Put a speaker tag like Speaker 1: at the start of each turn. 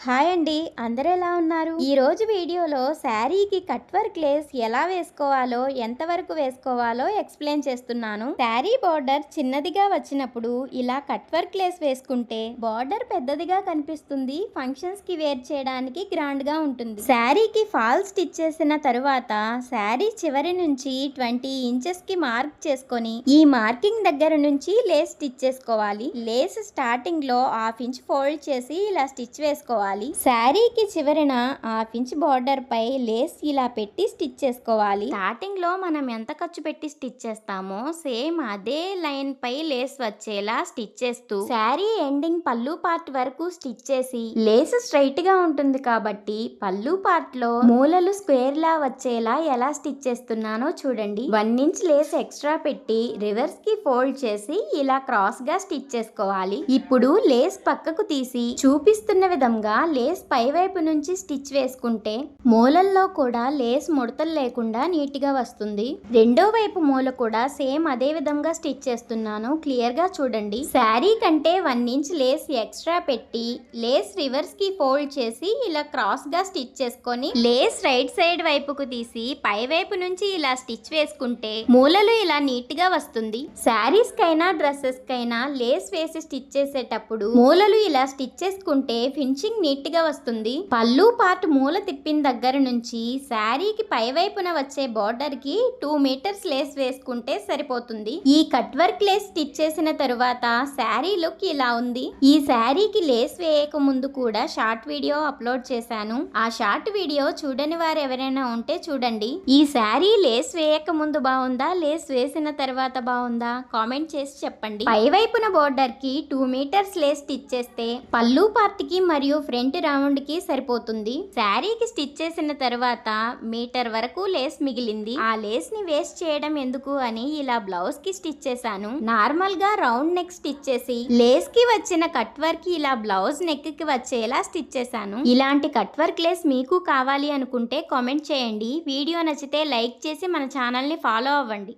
Speaker 1: Hi అండి, అందరూ ఎలా ఉన్నారు? ఈరోజు వీడియోలో శారీకి కట్ వర్క్ లేస్ ఎలా వేసుకోవాలో, ఎంతవరకు వేసుకోవాలో ఎక్స్ప్లెయిన్ చేస్తున్నాను. శారీ బార్డర్ చిన్నదిగా వచ్చినప్పుడు ఇలా కట్ వర్క్ లేస్ వేసుకుంటే బార్డర్ పెద్దదిగా కనిపిస్తుంది. ఫంక్షన్స్ కి వేర్ చేయడానికి గ్రాండ్ గా ఉంటుంది. శారీకి ఫాల్ స్టిచ్ చేసిన తరువాత శారీ చివరి నుంచి 20 ఇంచెస్ కి మార్క్ చేసుకొని ఈ మార్కింగ్ దగ్గర నుంచి లేస్ స్టిచ్ చేసుకోవాలి. లేస్ స్టార్టింగ్ లో 1/2 ఇంచ్ ఫోల్డ్ చేసి ఇలా స్టిచ్ వేసుకోవాలి. శారీకి చివరన 1/2 ఇంచ్ బార్డర్ పై లేస్ ఇలా పెట్టి స్టిచ్ చేసుకోవాలి. స్టార్టింగ్ లో మనం ఎంత ఖర్చు పెట్టి స్టిచ్ చేస్తామో సేమ్ అదే లైన్ పై లేస్ వచ్చేలా స్టిచ్ చేస్తూ శారీ ఎండింగ్ పళ్ళు పార్ట్ వరకు స్టిచ్ చేసి లేస్ స్ట్రైట్ గా ఉంటుంది కాబట్టి పళ్ళు పార్ట్ లో మూలలు స్క్వేర్ లా వచ్చేలా ఎలా స్టిచ్ చేస్తున్నానో చూడండి. 1 ఇంచ్ లేస్ ఎక్స్ట్రా పెట్టి రివర్స్ కి ఫోల్డ్ చేసి ఇలా క్రాస్ గా స్టిచ్ చేసుకోవాలి. ఇప్పుడు లేస్ పక్కకు తీసి చూపిస్తున్న విధంగా లేస్ పై వైపు నుంచి స్టిచ్ వేసుకుంటే మూలల్లో కూడా లేస్ ముడతలు లేకుండా నీట్ గా వస్తుంది. రెండో వైపు మూల కూడా సేమ్ అదే విధంగా స్టిచ్ చేస్తున్నాను, క్లియర్ గా చూడండి. శారీ కంటే 1 ఇంచ్ లేస్ ఎక్స్ట్రా పెట్టి లేస్ రివర్స్ కి ఫోల్డ్ చేసి ఇలా క్రాస్ గా స్టిచ్ చేసుకొని లేస్ రైట్ సైడ్ వైపుకు తీసి పై వైపు నుంచి ఇలా స్టిచ్ వేసుకుంటే మూలలు ఇలా నీట్ గా వస్తుంది. శారీస్ కైనా డ్రెస్సెస్ కైనా లేస్ వేసి స్టిచ్ చేసేటప్పుడు మూలలు ఇలా స్టిచ్ చేసుకుంటే ఫినిషింగ్ నీట్ గా వస్తుంది. పళ్ళు పార్ట్ మూల తిప్పిన దగ్గర నుంచి శారీకి పై వైపున వచ్చే బార్డర్ కి 2 మీటర్స్ లేస్ వేసుకుంటే సరిపోతుంది. ఈ కట్ వర్క్ లేస్ స్టిచ్ చేసిన తరువాత శారీ లుక్ ఇలా ఉంది. ఈ శారీకి లేస్ వేయక ముందు కూడా షార్ట్ వీడియో అప్లోడ్ చేశాను. ఆ షార్ట్ వీడియో చూడని వారు ఎవరైనా ఉంటే చూడండి. ఈ శారీ లేస్ వేయక ముందు బాగుందా, లేస్ వేసిన తర్వాత బాగుందా కామెంట్ చేసి చెప్పండి. పై వైపున బార్డర్ కి 2 మీటర్స్ లేస్ స్టిచ్ చేస్తే పళ్ళు పార్ట్ కి మరియు ఫ్రంట్ రౌండ్ కి సరిపోతుంది. శారీకి స్టిచ్ చేసిన తర్వాత మీటర్ వరకు లేస్ మిగిలింది. ఆ లేస్ ని వేస్ట్ చేయడం ఎందుకు అని ఇలా బ్లౌజ్ కి స్టిచ్ చేశాను. నార్మల్ గా రౌండ్ నెక్ స్టిచ్ చేసి లేస్ కి వచ్చిన కట్ వర్క్ ఇలా బ్లౌజ్ నెక్ కి వచ్చేలా స్టిచ్ చేశాను. ఇలాంటి కట్ వర్క్ లేస్ మీకు కావాలి అనుకుంటే కామెంట్ చేయండి. వీడియో నచ్చితే లైక్ చేసి మన ఛానల్ ని ఫాలో అవ్వండి.